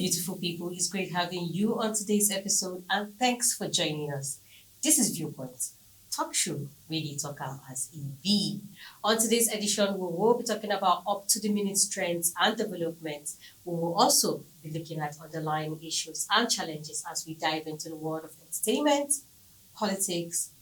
beautiful people. It's great having you on today's episode, and thanks for joining us. This is Viewpoint, talk show, really talk out as EB. On today's edition, we will be talking about up-to-the-minute trends and developments. We will also be looking at underlying issues and challenges as we dive into the world of entertainment, politics,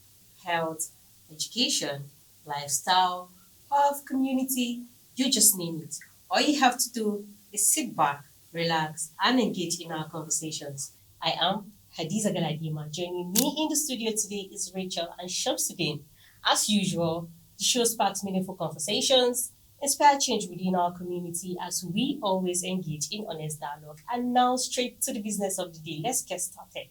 health, education, lifestyle, health, community, you just name it. All you have to do is sit back, relax, and engage in our conversations. I am Hadiza Galadima. Joining me in the studio today is Rachel and Shamsuddin. As usual, the show sparks meaningful conversations, inspire change within our community as we always engage in honest dialogue. And now, straight to the business of the day. Let's get started.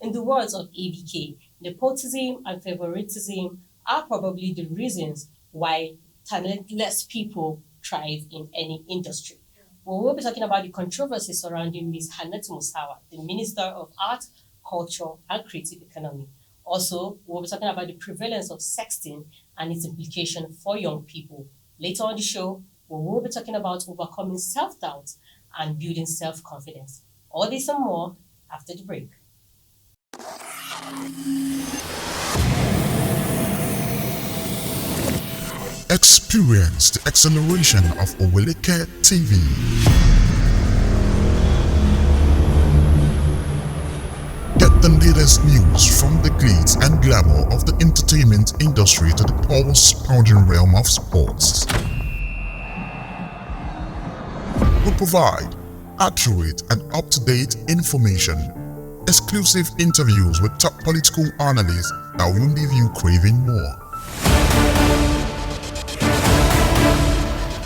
In the words of ABK, nepotism and favoritism are probably the reasons why talentless people thrive in any industry. We'll be talking about the controversy surrounding Ms. Hannatu Musawa, the Minister of Art, Culture and Creative Economy. Also, we'll be talking about the prevalence of sexting and its implication for young people. Later on the show, we will be talking about overcoming self-doubt and building self-confidence. All this and more after the break. Experience the acceleration of Oweleketv. Get the latest news from the glitz and glamour of the entertainment industry to the pulse-pounding realm of sports. We provide accurate and up-to-date information, exclusive interviews with top political analysts that will leave you craving more.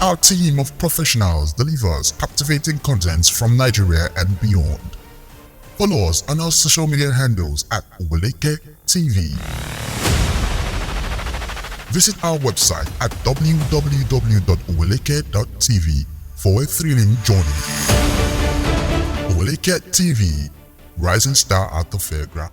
Our team of professionals delivers captivating content from Nigeria and beyond. Follow us on our social media handles at Oweleketv. Visit our website at www.oweleket.tv for a thrilling journey. Oweleketv, rising star at the fairground.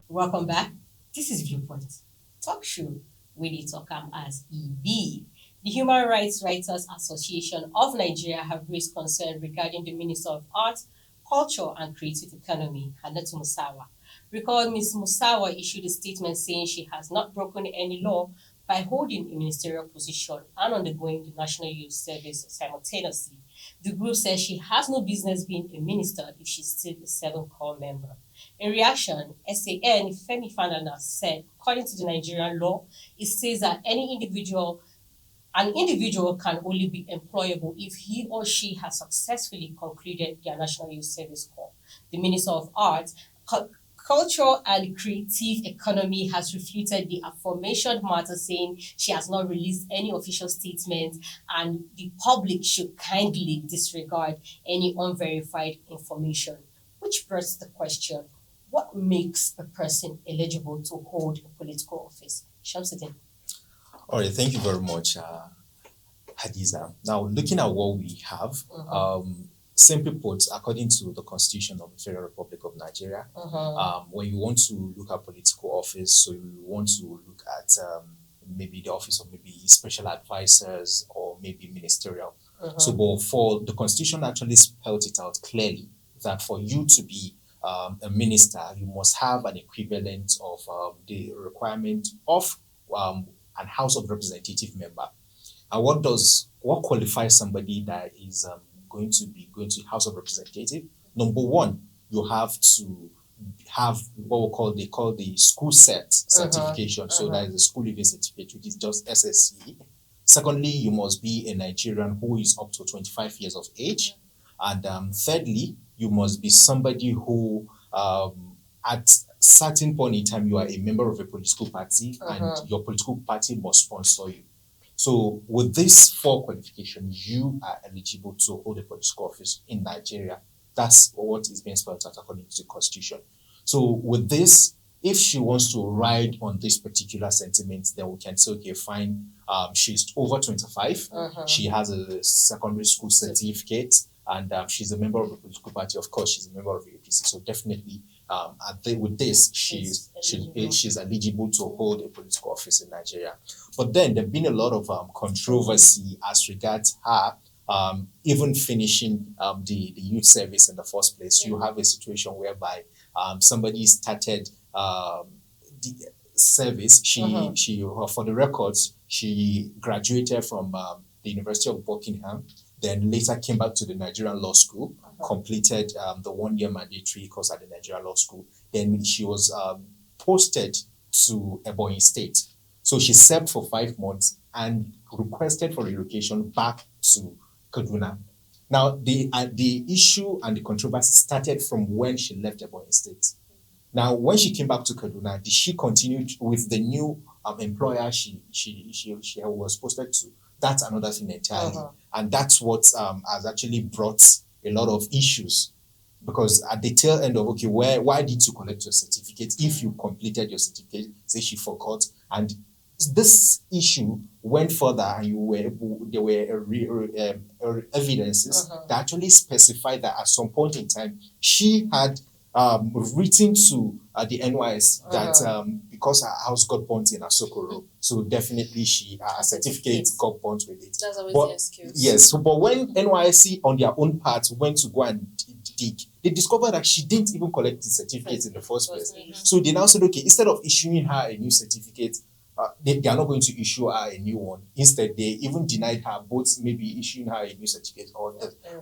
Welcome back. This is Viewpoint, talk show, really talk as EB. The Human Rights Writers Association of Nigeria have raised concern regarding the Minister of Art, Culture and Creative Economy, Hannatu Musawa. Recall Ms. Musawa issued a statement saying she has not broken any law by holding a ministerial position and undergoing the National Youth Service simultaneously. The group says she has no business being a minister if she's still a 7 Corps member. In reaction, SAN Femi Fanana said, according to the Nigerian law, it says that an individual can only be employable if he or she has successfully concluded their National Youth Service Corps. The Minister of Art, Culture and Creative Economy has refuted the aforementioned matter, saying she has not released any official statement and the public should kindly disregard any unverified information. Which brings the question, what makes a person eligible to hold a political office? Shamsuddin. All right, thank you very much, Hadiza. Now, looking at what we have, simply put, according to the Constitution of the Federal Republic of Nigeria, when you want to look at political office, so you want to look at maybe the office of maybe special advisors or maybe ministerial. So, but for the Constitution actually spelled it out clearly that for you to be a minister, you must have an equivalent of the requirement of an House of Representative member. And what qualifies somebody that is going to House of Representative? Number one, you have to have what they call the school certification. So that is the school living certificate, which is just SSC. Secondly, you must be a Nigerian who is up to 25 years of age. And thirdly, you must be somebody who at certain point in time you are a member of a political party and your political party must sponsor you. So with these 4 qualifications, you are eligible to hold a political office in Nigeria. That's what is being spelled out according to the Constitution. So with this, if she wants to ride on this particular sentiment, then we can say, okay, fine, she's over 25, she has a secondary school certificate, and she's a member of the political party. Of course, she's a member of the APC, so definitely with this, she's eligible to hold a political office in Nigeria. But then there's been a lot of controversy as regards her even finishing the youth service in the first place. You have a situation whereby somebody started the service. She for the records, she graduated from the University of Buckingham, then later came back to the Nigerian Law School, completed the 1-year mandatory course at the Nigerian Law School. Then she was posted to Ebonyi State. So she served for 5 months and requested for relocation back to Kaduna. Now, the issue and the controversy started from when she left Ebonyi State. Now, when she came back to Kaduna, did she continue with the new employer she was posted to? That's another thing entirely. And that's what has actually brought a lot of issues. Because at the tail end of, okay, why did you collect your certificate? If you completed your certificate, say she forgot. And this issue went further, and there were evidences that actually specified that at some point in time, she had written to the NYSC that because her house got burnt in Asokoro, so definitely her certificate got burnt with it. That's always the excuse. Yes, but when NYSC on their own part went to go and dig, they discovered that she didn't even collect the certificate in the first place. So they now said, okay, instead of issuing her a new certificate, they are not going to issue her a new one. Instead, they even denied her both maybe issuing her a new certificate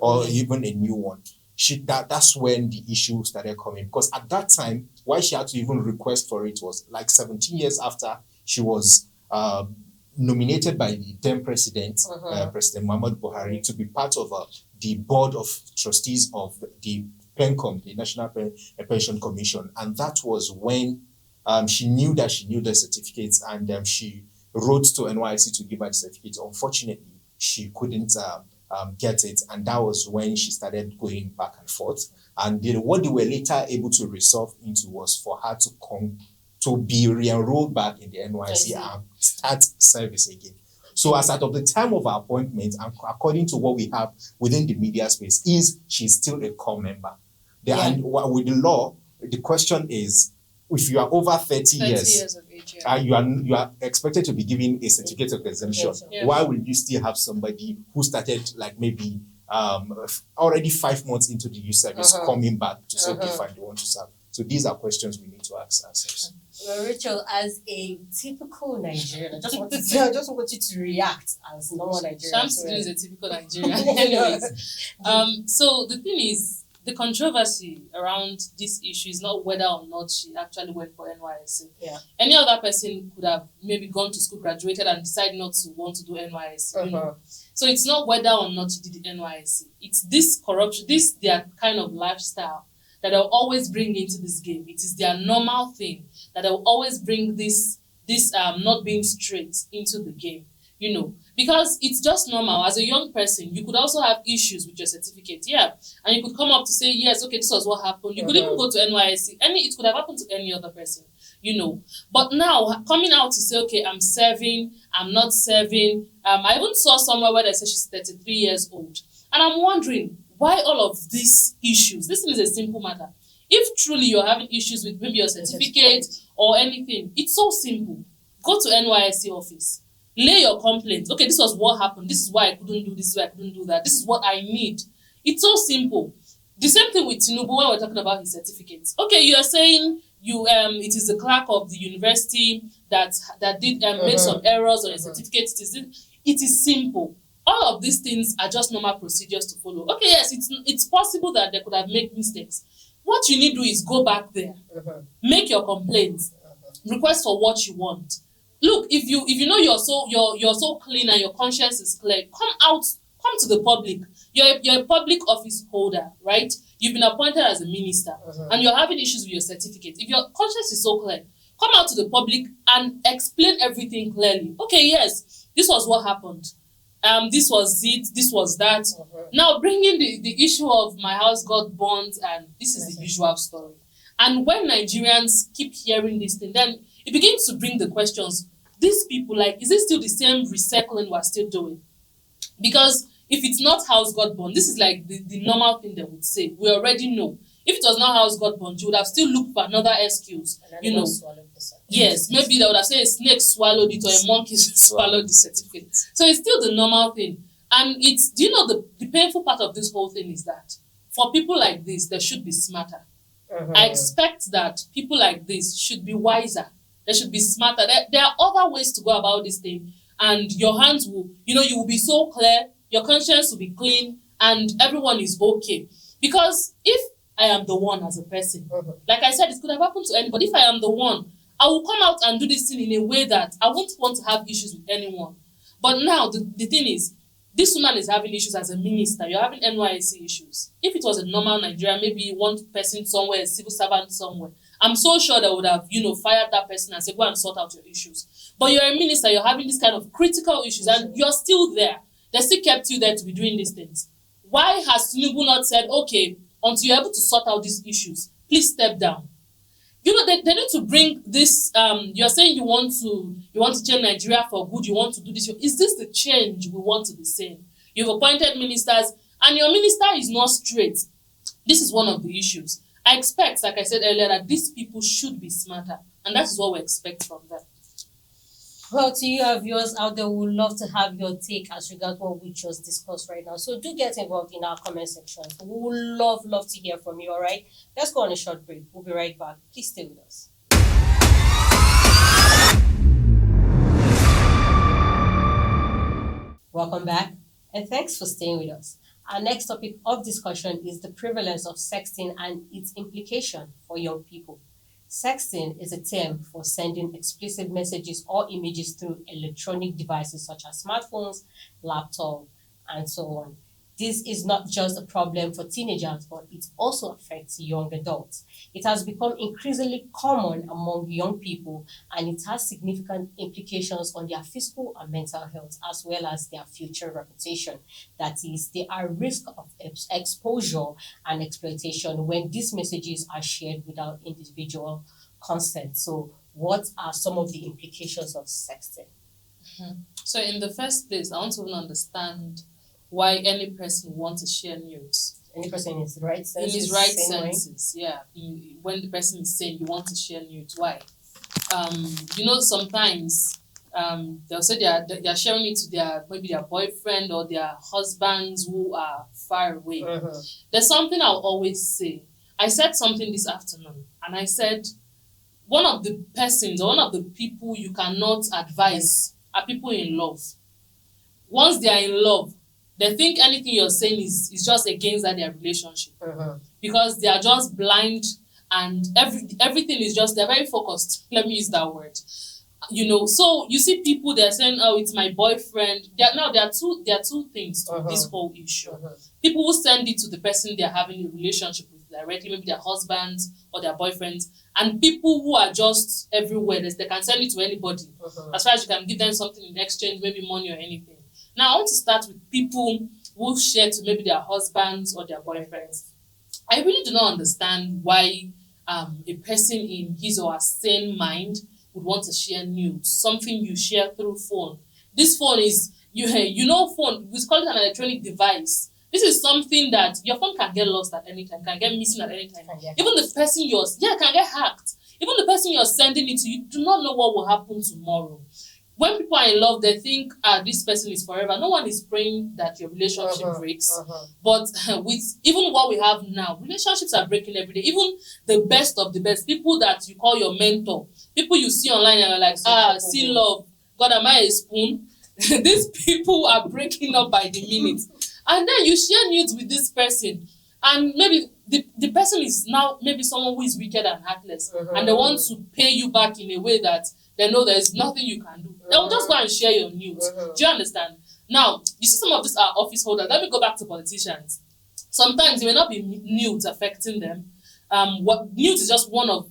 or even a new one. That's when the issue started coming, because at that time, why she had to even request for it was like 17 years after she was nominated by the then president, President Muhammadu Buhari, to be part of the board of trustees of the PENCOM, the National Pension Commission. And that was when she knew the certificates, and she wrote to NYSC to give her the certificate. Unfortunately, she couldn't get it, and that was when she started going back and forth. And what they were later able to resolve into was for her to be re-enrolled back in the NYSC and start service again. So as at of the time of her appointment, and according to what we have within the media space, she's still a core member. And with the law, the question is, if you are over 30 years of age, you are expected to be given a certificate of exemption. Why will you still have somebody who started like maybe already 5 months into the youth service coming back to say, okay, fine, they want to serve? So these are questions we need to ask ourselves. Well, Rachel, as a typical Nigerian, I just want you to react as normal Nigerian. Shamsi is a typical Nigerian. Anyways, so the thing is, the controversy around this issue is not whether or not she actually went for NYSC. Any other person could have maybe gone to school, graduated, and decided not to want to do NYSC. You know? So it's not whether or not she did the NYSC. It's this corruption, their kind of lifestyle that they'll always bring into this game. It is their normal thing that they'll always bring this not being straight into the game. You know, because it's just normal. As a young person, you could also have issues with your certificate, and you could come up to say, yes, okay, this was what happened. You could even go to NYSC. It could have happened to any other person, you know. But now, coming out to say, okay, I'm serving, I'm not serving. I even saw somewhere where they say she's 33 years old. And I'm wondering, why all of these issues? This is a simple matter. If truly you're having issues with maybe your certificate or anything, it's so simple. Go to NYSC office. Lay your complaint. Okay, this was what happened. This is why I couldn't do this, this is why I couldn't do that. This is what I need. It's so simple. The same thing with Tinubu when we're talking about his certificates. Okay, you are saying it is the clerk of the university that did made some errors on a certificate. It is simple. All of these things are just normal procedures to follow. Okay, yes, it's possible that they could have made mistakes. What you need to do is go back there, make your complaints, request for what you want. Look, if you know you're so clean and your conscience is clear, come to the public. You're a public office holder, right? You've been appointed as a minister, and you're having issues with your certificate. If your conscience is so clear, come out to the public and explain everything clearly. Okay, yes, this was what happened. This was it. This was that. Now bring in the issue of my house got burnt, and this is the usual story. And when Nigerians keep hearing this thing, then it begins to bring the questions. These people, like, is it still the same recycling we're still doing? Because if it's not house got burned, this is like the normal thing they would say. We already know. If it was not house got burnt, you would have still looked for another excuse. Yes, maybe they would have said a snake swallowed it or a monkey swallowed the certificate. So it's still the normal thing. And it's, do you know the painful part of this whole thing is that for people like this, they should be smarter. I expect that people like this should be wiser. They should be smarter. There are other ways to go about this thing. And your hands will, you will be so clear, your conscience will be clean, and everyone is okay. Because if I am the one as a person, like I said, it could have happened to anybody. If I am the one, I will come out and do this thing in a way that I won't want to have issues with anyone. But now, the thing is, this woman is having issues as a minister. You're having NYSC issues. If it was a normal Nigeria, maybe one person somewhere, a civil servant somewhere, I'm so sure they would have, fired that person and said, go and sort out your issues. But you're a minister, you're having this kind of critical issues, and you're still there. They still kept you there to be doing these things. Why has Tinubu not said, okay, until you're able to sort out these issues, please step down? They need to bring this, you're saying you want to change Nigeria for good, you want to do this. Is this the change we want to be seeing? You've appointed ministers, and your minister is not straight. This is one of the issues. I expect, like I said earlier, that these people should be smarter, and that is what we expect from them. Well, to you, our viewers out there, we would love to have your take as regards what we just discussed right now. So do get involved in our comment section. We would love to hear from you, all right? Let's go on a short break. We'll be right back. Please stay with us. Welcome back, and thanks for staying with us. Our next topic of discussion is the prevalence of sexting and its implication for young people. Sexting is a term for sending explicit messages or images through electronic devices such as smartphones, laptops, and so on. This is not just a problem for teenagers, but it also affects young adults. It has become increasingly common among young people, and it has significant implications on their physical and mental health, as well as their future reputation. That is, they are at risk of exposure and exploitation when these messages are shared without individual consent. So what are some of the implications of sexting? So in the first place, I want to even understand why any person wants to share nudes. Any person in his right senses? In his right senses, yeah. When the person is saying you want to share nudes, why? Sometimes they'll say they're sharing it to maybe their boyfriend or their husbands who are far away. There's something I'll always say. I said something this afternoon, and I said one of the persons or one of the people you cannot advise are people in love. Once they are in love, they think anything you're saying is just against their relationship. Because they are just blind, and everything is just, they're very focused. Let me use that word. So you see people, they're saying, oh, it's my boyfriend. There are two things to this whole issue. People who send it to the person they're having a relationship with directly, maybe their husbands or their boyfriends, and people who are just everywhere. They can send it to anybody. As far as you can give them something in exchange, maybe money or anything. Now, I want to start with people who share to maybe their husbands or their boyfriends. I really do not understand why a person in his or her sane mind would want to share nudes, something you share through phone. This phone is, phone, we call it an electronic device. This is something that your phone can get lost at any time, can get missing at any time. Even the person can get hacked. Even the person you're sending it to, you do not know what will happen tomorrow. When people are in love, they think, this person is forever. No one is praying that your relationship breaks. But with even what we have now, relationships are breaking every day. Even the best of the best, people that you call your mentor, people you see online and you're like, see love. God, am I a spoon? These people are breaking up by the minute. And then you share nudes with this person. And maybe the person is now maybe someone who is wicked and heartless. And they want to pay you back in a way that they know there's nothing you can do. They'll just go and share your nudes. Do you understand? Now, you see some of these are office holders. Let me go back to politicians. Sometimes it may not be nudes affecting them. What nudes is just one of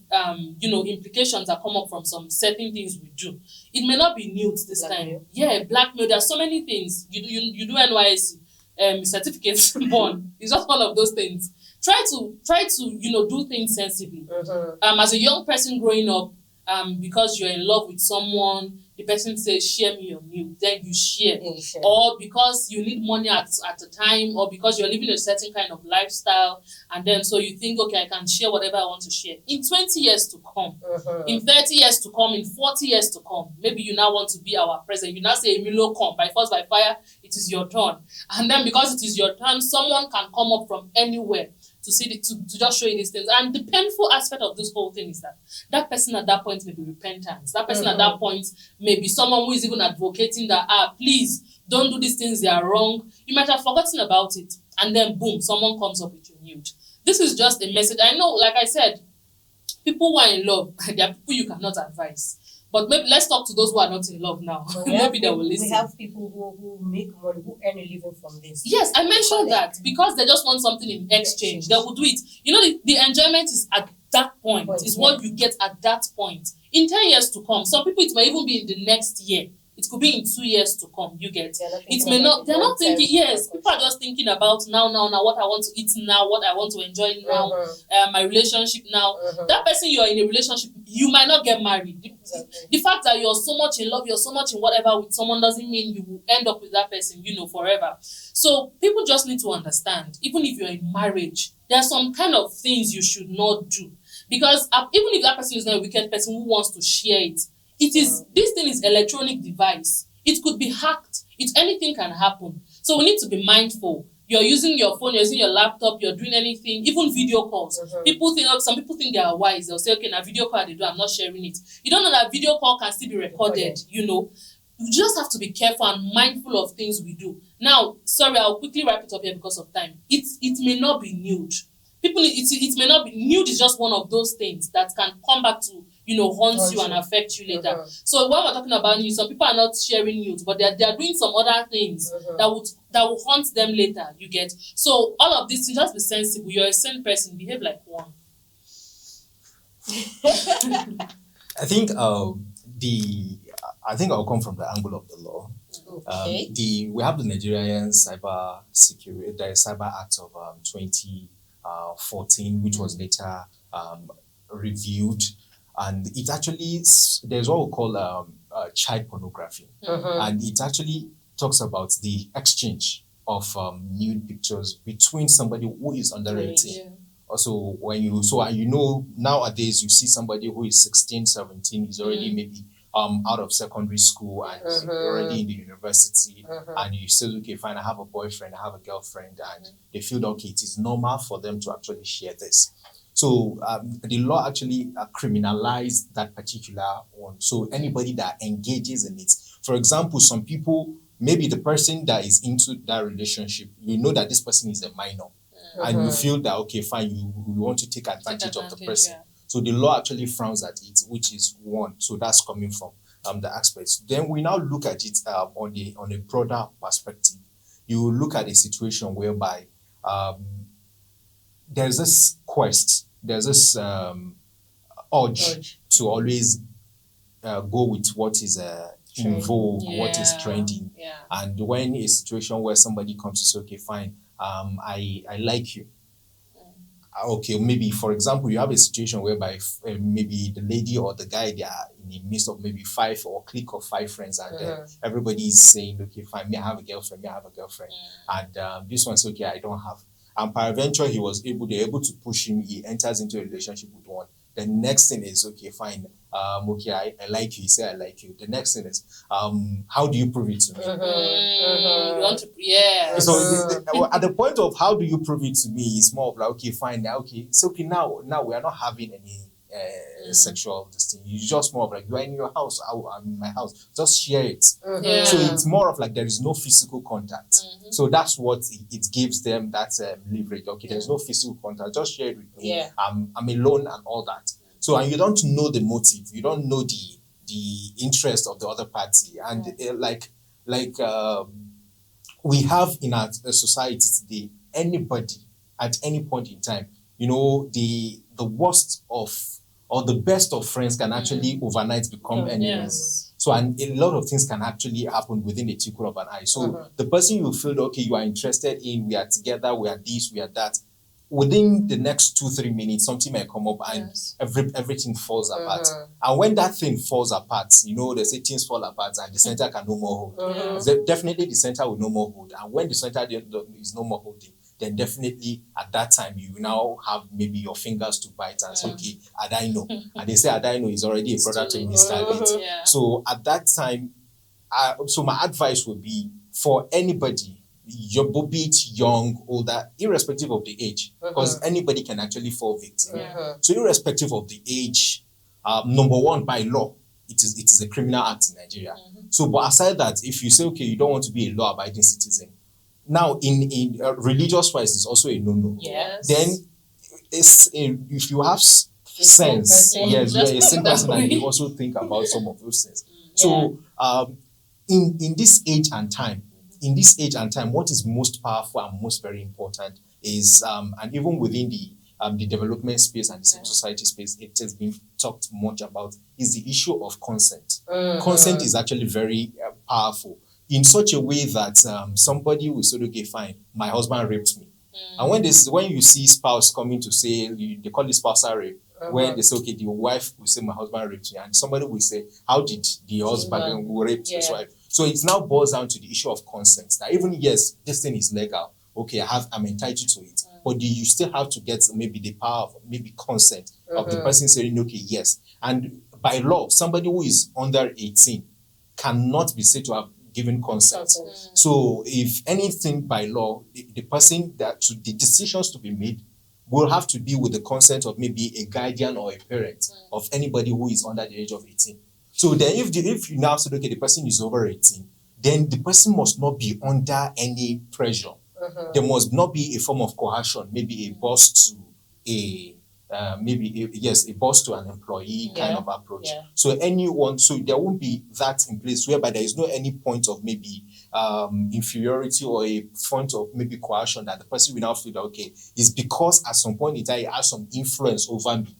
implications that come up from some certain things we do. It may not be nudes this time. Yeah, blackmail. There are so many things. You do NYSC, certificates born. It's just one of those things. Try to do things sensibly. As a young person growing up, because you're in love with someone, the person says, share me your nude, then you share. Sure. Or because you need money at a time, or because you're living a certain kind of lifestyle, and then so you think, okay, I can share whatever I want to share. In 20 years to come, in 30 years to come, in 40 years to come, maybe you now want to be our president. You now say, Emilio, come, by force, by fire, it is your turn. And then because it is your turn, someone can come up from anywhere to see to just show you these things. And the painful aspect of this whole thing is that person at that point may be repentant. That person at that point may be someone who is even advocating that, please, don't do these things, they are wrong. You might have forgotten about it. And then, boom, someone comes up with your nude. This is just a message. I know, like I said, people who are in love, there are people you cannot advise. But maybe let's talk to those who are not in love now. Maybe they will listen. We have people who make money, who earn a living from this. Yes, I mentioned that because they just want something in exchange. They will do it. You know, the enjoyment is at that point, is what you get at that point. In 10 years to come, some people, it may even be in the next year. It could be in 2 years to come, you get. It may not, they're not thinking, yes, people are just thinking about now, what I want to eat now, what I want to enjoy now, my relationship now. That person you're in a relationship, you might not get married. The fact that you're so much in love, you're so much in whatever with someone doesn't mean you will end up with that person, forever. So people just need to understand, even if you're in marriage, there are some kind of things you should not do. Because even if that person is not a wicked person who wants to share it, this thing is electronic device. It could be hacked. Anything can happen. So we need to be mindful. You're using your phone, you're using your laptop, you're doing anything, even video calls. Some people think they are wise. They'll say, okay, now video call they do, I'm not sharing it. You don't know that video call can still be recorded, You just have to be careful and mindful of things we do. Now, sorry, I'll quickly wrap it up here because of time. It may not be nude. It may not be nude. Is just one of those things that can come back to haunt you and affect you later. So when we're talking about nude, some people are not sharing nude, but they are doing some other things that will haunt them later. You get. So all of this, you just be sensible. You're a sane person. Behave like one. I think I'll come from the angle of the law. Okay. We have the Nigerian Cyber Security, the Cyber Act of 2014, which was later reviewed, and it actually there's what we call child pornography, and it actually talks about the exchange of nude pictures between somebody who is under 18. Also, nowadays you see somebody who is 16, 17, is already maybe out of secondary school and already in the university, and you say, okay, fine, I have a boyfriend, I have a girlfriend, and they feel okay, it is normal for them to actually share this. So the law actually criminalized that particular one. So anybody that engages in it, for example, some people, maybe the person that is into that relationship, that this person is a minor, and you feel that, okay, fine, you want to take advantage of the person. Yeah. So the law actually frowns at it, which is one. So that's coming from the aspects. Then we now look at it on a broader perspective. You look at a situation whereby there's this quest, there's this urge to always go with what is in vogue, what is trending. Yeah. And when a situation where somebody comes to say, okay, fine, I like you. Okay, maybe, for example, you have a situation whereby maybe the lady or the guy, they are in the midst of maybe 5 or clique of 5 friends, and everybody is saying, okay, fine, me, I have a girlfriend, and this one says, okay, I don't have. And peradventure, they're able to push him, he enters into a relationship with one. The next thing is, okay, fine, okay, I like you, he said I like you. The next thing is, how do you prove it to me? You want to, So at the point of how do you prove it to me, it's more of like, okay, fine, okay, it's okay, now we are not having any sexual thing. It's just more of like, you are in your house, I'm in my house, just share it. So it's more of like there is no physical contact. So that's what it gives them, that leverage. Okay, there's no physical contact, just share it with me. I'm alone and all that. So, and you don't know the motive, you don't know the interest of the other party, and we have in our society today, anybody at any point in time, the worst of or the best of friends can actually overnight become enemies. So, and a lot of things can actually happen within the twinkle of an eye. So the person you feel, okay, you are interested in, we are together, we are this, we are that, within the next 2-3 minutes, something may come up and Yes. everything falls apart. And when that thing falls apart, they say things fall apart and the center can no more hold. Definitely the center will no more hold. And when the center is no more holding, then definitely at that time you now have maybe your fingers to bite and say, okay, Adaino. And they say Adaino is already a brother to Mr. Bit. Yeah. So at that time, so my advice would be for anybody, be it young, older, irrespective of the age, because anybody can actually fall victim. So irrespective of the age, number one, by law, it is a criminal act in Nigeria. So, but aside that, if you say, okay, you don't want to be a law-abiding citizen, now in religious wise, it's also a no-no. Yes. Then if you have sense, yes, you're a sane person, and you also think about some of those things. So, in this age and time, what is most powerful and most very important is, and even within the development space and the civil society space, it has been talked much about, is the issue of consent. Consent is actually very powerful in such a way that somebody will say, okay, fine, my husband raped me. And when you see spouse coming to say, they call it spousal rape, where they say, okay, the wife will say, my husband raped me, and somebody will say, how did the husband rape his wife? So it now boils down to the issue of consent. That even, yes, this thing is legal. Okay, I'm entitled to it. But you still have to get maybe the power of maybe consent of the person saying, okay, yes. And by law, somebody who is under 18 cannot be said to have given consent. So if anything by law, the person the decisions to be made will have to be with the consent of maybe a guardian or a parent of anybody who is under the age of 18. So then if you now say, okay, the person is over 18, then the person must not be under any pressure. There must not be a form of coercion, maybe a boss to a boss to an employee kind of approach. So there won't be that in place whereby there is no any point of maybe inferiority or a point of maybe coercion that the person will now feel that, okay, it's because at some point in time he has some influence over me.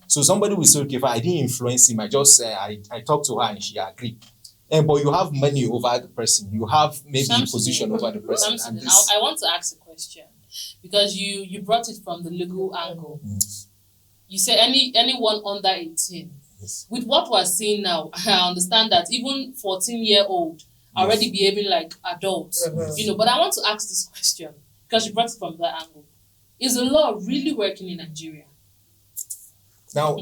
So somebody will say, okay, if I didn't influence him, I just I talked to her and she agreed. But you have money over the person. You have maybe position over the person. And I want to ask a question because you brought it from the legal angle. You say anyone under 18. Yes. With what we're seeing now, I understand that even 14-year-old are already behaving like adults. But I want to ask this question because you brought it from that angle. Is the law really working in Nigeria? Now,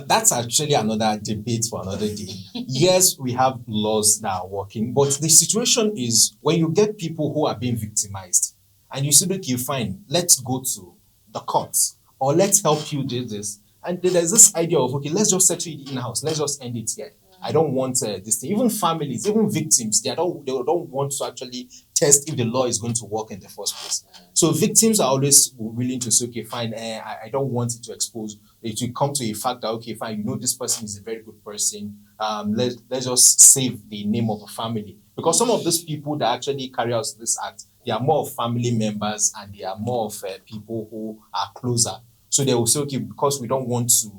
that's actually another debate for another day. Yes, we have laws that are working, but the situation is when you get people who are being victimized and you say, okay, fine, let's go to the courts or let's help you do this. And there's this idea of, okay, let's just settle it in-house. Let's just end it here. I don't want this thing. Even families, even victims, they don't want to actually test if the law is going to work in the first place. So victims are always willing to say, okay, fine, I don't want it to expose. It will come to a fact that, okay, fine, this person is a very good person. Let's just save the name of a family. Because some of those people that actually carry out this act, they are more of family members and they are more of people who are closer. So they will say, okay, because we don't want to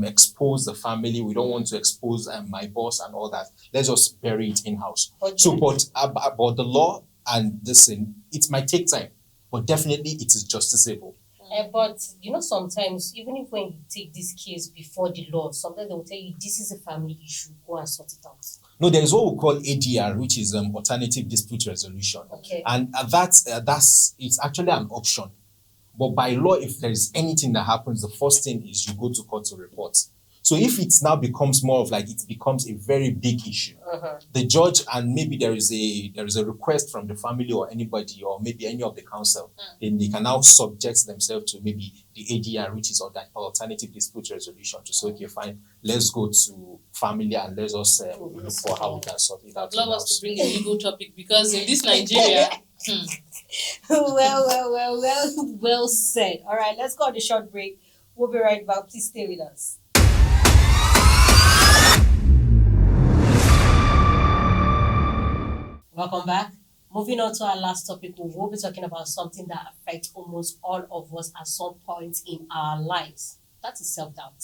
expose the family, we don't want to expose my boss and all that, let's just bury it in-house. But the law and this thing, it might take time, but definitely it is justiciable. But sometimes even if when you take this case before the law, sometimes they will tell you this is a family issue, go and sort it out. No, there is what we call ADR, which is alternative dispute resolution. Okay. And it's actually an option. But by law, if there is anything that happens, the first thing is you go to court to report. So if it now becomes more of like it becomes a very big issue, the judge and maybe there is a request from the family or anybody or maybe any of the council, then they can now subject themselves to maybe the ADR, which is that alternative dispute resolution, to say, okay, fine, let's go to family and let's us look for how we can sort it out. I'd love us to bring a legal topic because in this Nigeria. Well said. All right, let's go on a short break. We'll be right back. Please stay with us. Welcome back. Moving on to our last topic, we will be talking about something that affects almost all of us at some point in our lives. That is self-doubt.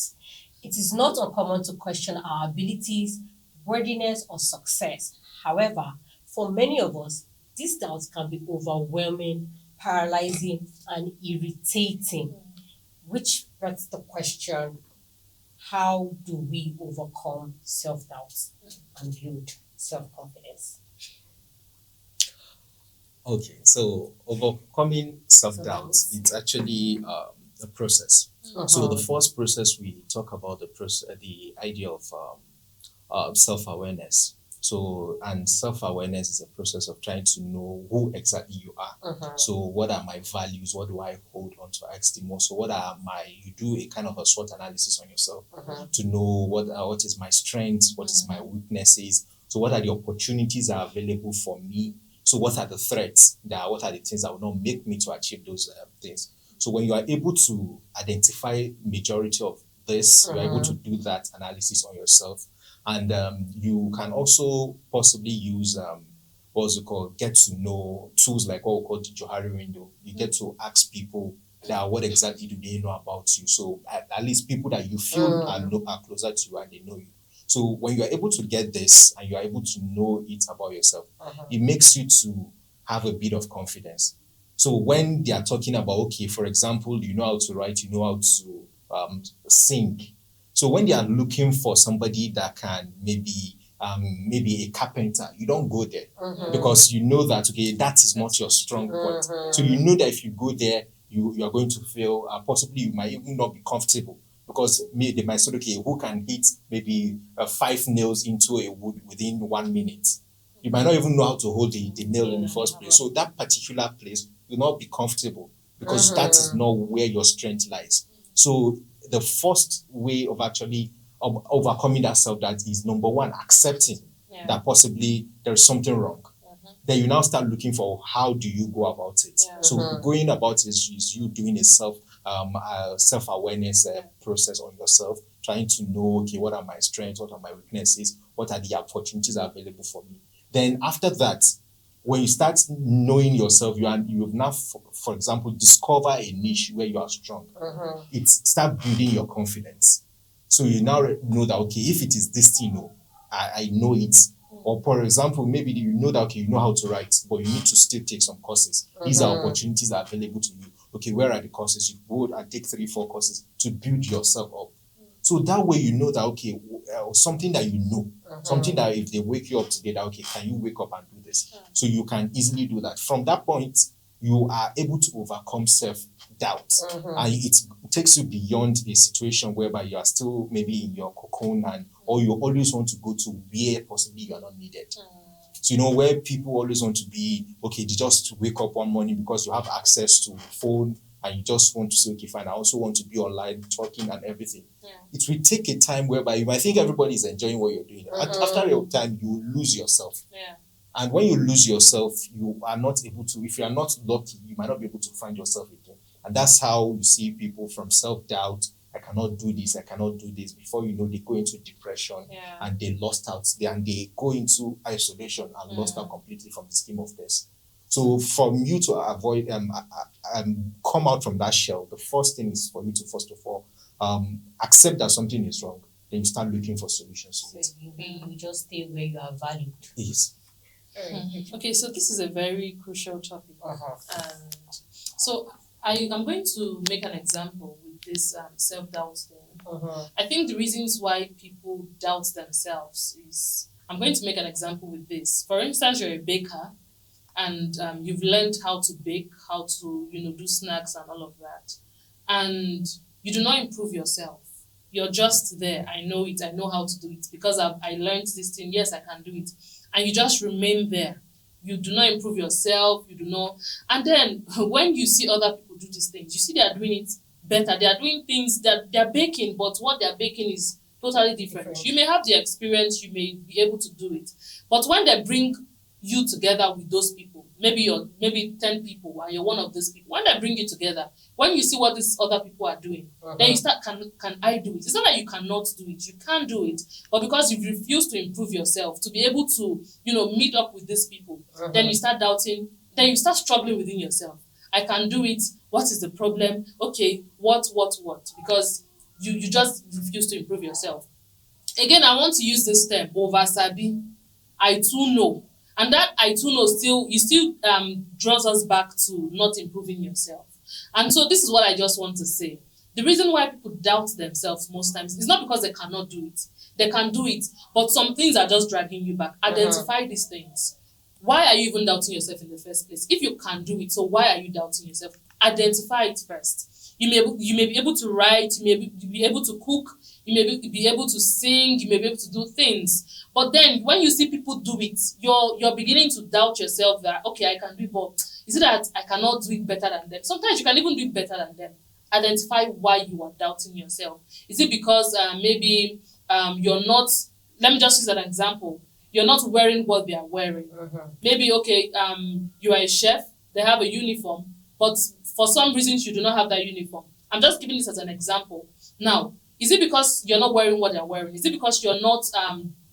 It is not uncommon to question our abilities, worthiness, or success. However, for many of us, these doubts can be overwhelming, paralyzing, and irritating. Which begs the question, how do we overcome self-doubt and build self-confidence? Okay, so overcoming self-doubt, it's actually a process. So the first process we talk about the idea of self-awareness. So, and self-awareness is a process of trying to know who exactly you are. So what are my values? What do I hold on to the most? So you do a kind of a SWOT analysis on yourself to know what is my strengths, what is my weaknesses. So what are the opportunities that are available for me? So what are the threats what are the things that will not make me to achieve those things? So when you are able to identify majority of this, you're able to do that analysis on yourself. And you can also possibly use what's it called, get to know tools like what we call the Johari window. You get to ask people that what exactly do they know about you. So at least people that you feel are closer to you and they know you. So when you are able to get this and you are able to know it about yourself, it makes you to have a bit of confidence. So when they are talking about, okay, for example, you know how to write, you know how to sing. So when they are looking for somebody that can maybe a carpenter, you don't go there because you know that, okay, that is not your strong point. So you know that if you go there, you are going to feel, possibly you might even not be comfortable because they might say, okay, who can hit maybe 5 nails into a wood within 1 minute? You might not even know how to hold the nail in the first place. So that particular place will not be comfortable because that is not where your strength lies. So the first way of actually overcoming that self-doubt is, number one, accepting that possibly there is something wrong. Then you now start looking for how do you go about it. So going about it is you doing a self-awareness process on yourself, trying to know, okay, what are my strengths, what are my weaknesses, what are the opportunities available for me. Then after that, when you start knowing yourself, you've now, for example, discover a niche where you are strong. It start building your confidence. So you now know that, okay, if it is this thing, I know it. Or for example, maybe you know that, okay, you know how to write, but you need to still take some courses. These are opportunities that are available to you. Okay, where are the courses? You go and take 3-4 courses to build yourself up. So that way you know that, okay, something that you know, something that if they wake you up today, that, okay, can you wake up and do this? So you can easily do that. From that point, you are able to overcome self-doubt. And it takes you beyond a situation whereby you are still maybe in your cocoon or you always want to go to where possibly you are not needed. So, where people always want to be, okay, they just wake up one morning because you have access to phone and you just want to say, okay, fine, I also want to be online, talking and everything. It will take a time whereby you might think everybody is enjoying what you're doing. After a time, you lose yourself. And when you lose yourself, you are not able to, if you are not lucky, you might not be able to find yourself again. And that's how you see people from self-doubt, I cannot do this, I cannot do this. Before you know, they go into depression and they lost out. And they go into isolation and lost out completely from the scheme of this. So for you to avoid, come out from that shell, the first thing is for you to, first of all, accept that something is wrong. Then you start looking for solutions to it. You just stay where you are valued. Yes. Okay, so this is a very crucial topic. And so I'm going to make an example with this self-doubt thing. I think the reasons why people doubt themselves is, I'm going to make an example with this. For instance, you're a baker and you've learned how to bake, how to, do snacks and all of that. And you do not improve yourself. You're just there. I know it. I know how to do it because I learned this thing. Yes, I can do it. And you just remain there. You do not improve yourself. You do not. And then when you see other people do these things, you see they are doing it better. They are doing things that they're baking, but what they're baking is totally different. You may have the experience. You may be able to do it. But when they bring you together with those people, maybe 10 people and you're one of those people, when they bring you together, when you see what these other people are doing, then you start, can I do it? It's not that you cannot do it, you can do it, but because you refuse to improve yourself to be able to meet up with these people, then you start doubting, then you start struggling within yourself. I can do it. What is the problem? Okay, what? Because you just refuse to improve yourself. Again, I want to use this term, over sabi. I too know. And that I too know still draws us back to not improving yourself. And so this is what I just want to say. The reason why people doubt themselves most times is not because they cannot do it. They can do it, but some things are just dragging you back. Identify these things. Why are you even doubting yourself in the first place? If you can do it, so why are you doubting yourself? Identify it first. You may be able to write, you may be able to cook, you may be able to sing, you may be able to do things. But then when you see people do it, you're beginning to doubt yourself that, okay, I can do it, but is it that I cannot do it better than them? Sometimes you can even do it better than them. Identify why you are doubting yourself. Is it because maybe you're not, let me just use an example. You're not wearing what they are wearing. Maybe, okay, you are a chef, they have a uniform, but for some reasons you do not have that uniform. I'm just giving this as an example. Now, is it because you're not wearing what they're wearing? Is it because you're not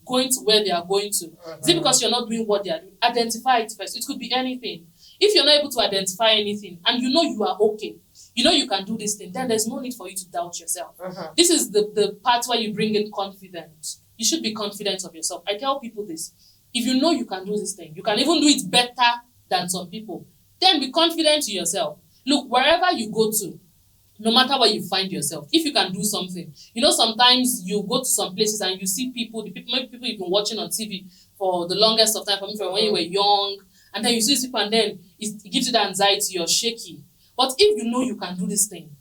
going to where they are going to? Is it because you're not doing what they are doing? Identify it first. It could be anything. If you're not able to identify anything and you know you are okay, you know you can do this thing, then there's no need for you to doubt yourself. This is the part where you bring in confidence. You should be confident of yourself. I tell people this. If you know you can do this thing, you can even do it better than some people, then be confident in yourself. Look, wherever you go to, no matter where you find yourself, if you can do something, you know, sometimes you go to some places and you see people, maybe people you've been watching on TV for the longest of time, for me, from when you were young, and then you see people and then it gives you the anxiety, you're shaky. But if you know you can do this thing,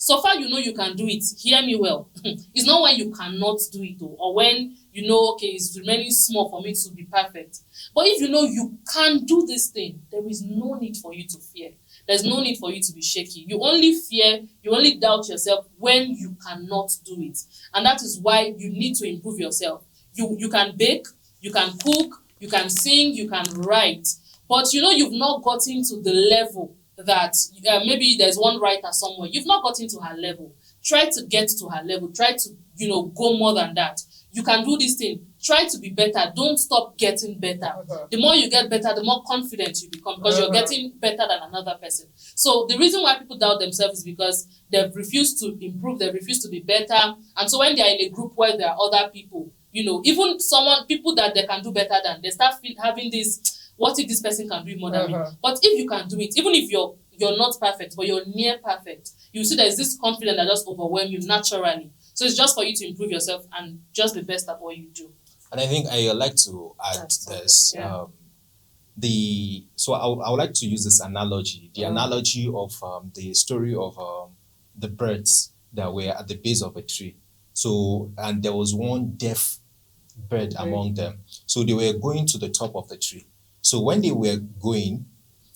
so far you know you can do it, hear me well. It's not when you cannot do it though, or when you know, okay, it's remaining small for me to be perfect. But if you know you can do this thing, there is no need for you to fear. There's no need for you to be shaky. You only fear, you only doubt yourself when you cannot do it. And that is why you need to improve yourself. You can bake, you can cook, you can sing, you can write. But you know you've not gotten to the level that maybe there's one writer somewhere. You've not gotten to her level. Try to get to her level. Try to, go more than that. You can do this thing. Try to be better. Don't stop getting better. The more you get better, the more confident you become because you're getting better than another person. So the reason why people doubt themselves is because they've refused to improve. They've refused to be better. And so when they're in a group where there are other people, even people that they can do better than, they start having this, what if this person can do it more than me? But if you can do it, even if you're not perfect, but you're near perfect, you see there's this confidence that just overwhelms you naturally. So it's just for you to improve yourself and just be best at what you do. And I think I like to add this. Yeah. I would like to use this analogy, the analogy of the story of the birds that were at the base of a tree. So, and there was one deaf bird among them. So they were going to the top of the tree. So when they were going,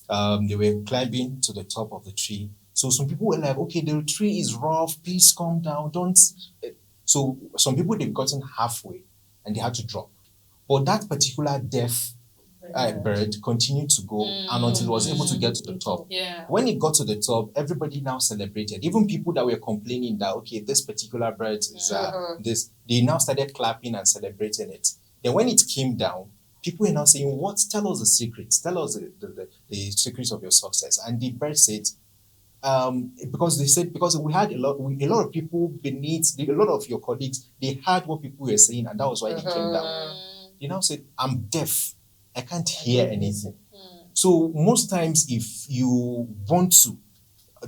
they were climbing to the top of the tree. So some people were like, okay, the tree is rough, please calm down, don't. So some people, they've gotten halfway and they had to drop. But that particular deaf bird continued to go and until it was able to get to the top. Yeah. When it got to the top, everybody now celebrated. Even people that were complaining that, okay, this particular bird is this, they now started clapping and celebrating it. Then when it came down, people were now saying, tell us the secrets, tell us the secrets of your success. And the bird said, because we had a lot of people beneath, a lot of your colleagues, they heard what people were saying, and that was why they came down. They now said, I'm deaf, I can't hear anything. So most times, if you want to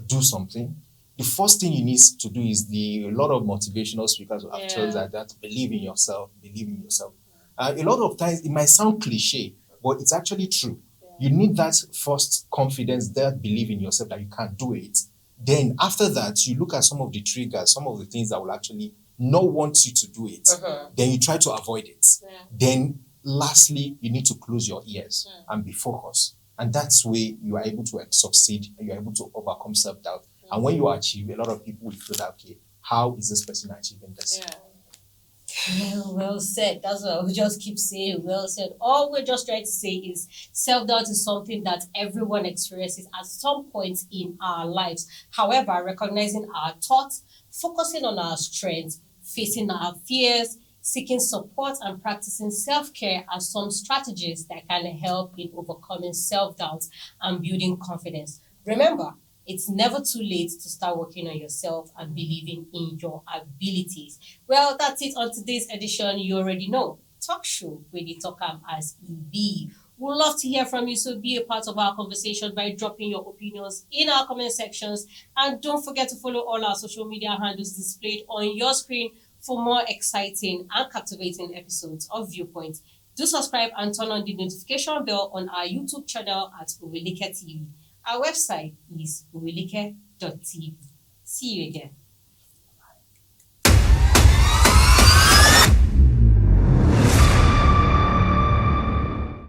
do something, the first thing you need to do is a lot of motivational speakers will have told that believe in yourself. A lot of times it might sound cliche, but it's actually true. You need that first confidence, that belief in yourself that you can do it. Then after that, you look at some of the triggers, some of the things that will actually not want you to do it. Then you try to avoid it. Then lastly, you need to close your ears and be focused. And that's where you are able to succeed and you're able to overcome self-doubt. And when you achieve, a lot of people will feel that, okay, how is this person achieving this? Well said. That's what we just keep saying. Well said. All we're just trying to say is self-doubt is something that everyone experiences at some point in our lives. However, recognizing our thoughts, focusing on our strengths, facing our fears, seeking support, and practicing self-care are some strategies that can help in overcoming self-doubt and building confidence. Remember, it's never too late to start working on yourself and believing in your abilities. Well, that's it on today's edition. You already know. Talk show where they talk as EB. We'd love to hear from you, so be a part of our conversation by dropping your opinions in our comment sections. And don't forget to follow all our social media handles displayed on your screen for more exciting and captivating episodes of Viewpoint. Do subscribe and turn on the notification bell on our YouTube channel at Oweleketv. Our website is oweleke.tv. See you again.